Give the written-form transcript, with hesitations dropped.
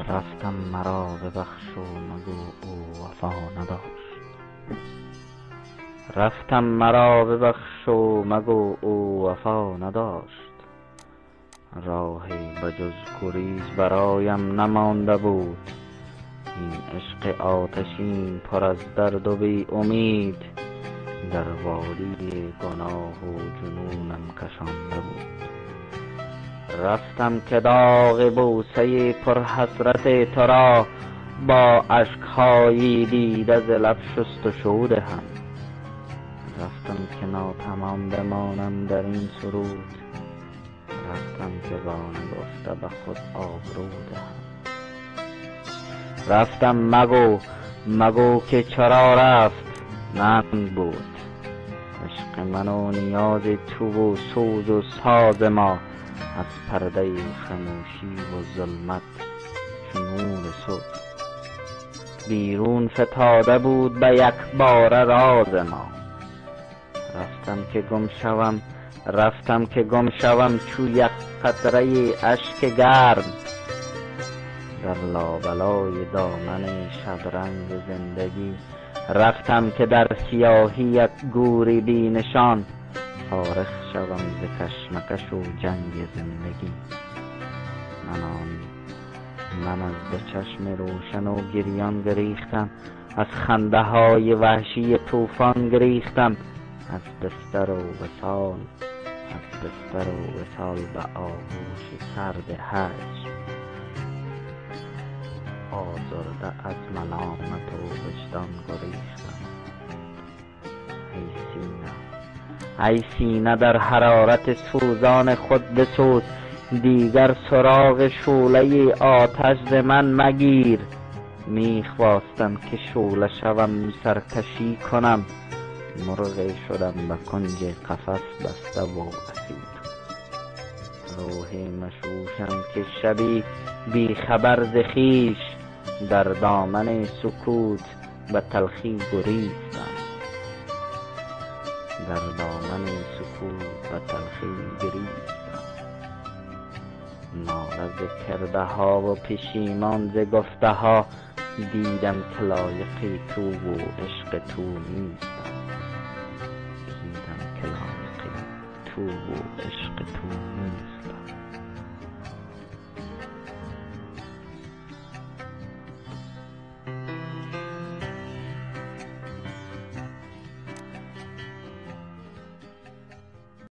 رفتم مرا ببخش و مگو او وفا نداشت. رفتم مرا ببخش و مگو او وفا نداشت. راهی بجز گریز برایم نمانده بود. این عشق آتشین پر از درد و بی امید در وادی گناه و جنونم کشانده بود. رفتم که داغ بوسه پر حسرت تو را با اشک‌های دیده ز لب شست و شو دهم. رفتم که ناتمام بمانم در این سرود. رفتم که با نگفته به خود آبرو دهم. رفتم مگو که چرا رفت ننگ بود. عشق من و نیاز تو و سوز و ساز ما از پرده خاموشی و ظلمت چو نور صبح بیرون فتاده بود به یک باره راز ما. رفتم که گم شوم چو یک قطره اشک گرم در لابلای دامن شبرنگ زندگی. رفتم که در سیاهی یک گوری بی نشان فارغ شوم ز کشمکش و جنگ زندگی. من از دو چشم روشن و گریان گریختم. از خنده های وحشی طوفان گریختم. از بستر و وصال به آغوش سرد هجر آزرده از ملامت و وجدان گریختم. ای سینه در حرارت سوزان خود بسوز. دیگر سراغ شعله آتش ز من مگیر. میخواستم که شعله شوم سرکشی کنم. مرغی شدم به کنج قفس بسته و اسیر. روحی مشوشم که شبی بی خبر ز خویش در دامن سکوت به تلخی گریختم. ناله ز کرده ها و پشیمان ز گفته ها دیدم که لایق تو و عشق تو نیستم.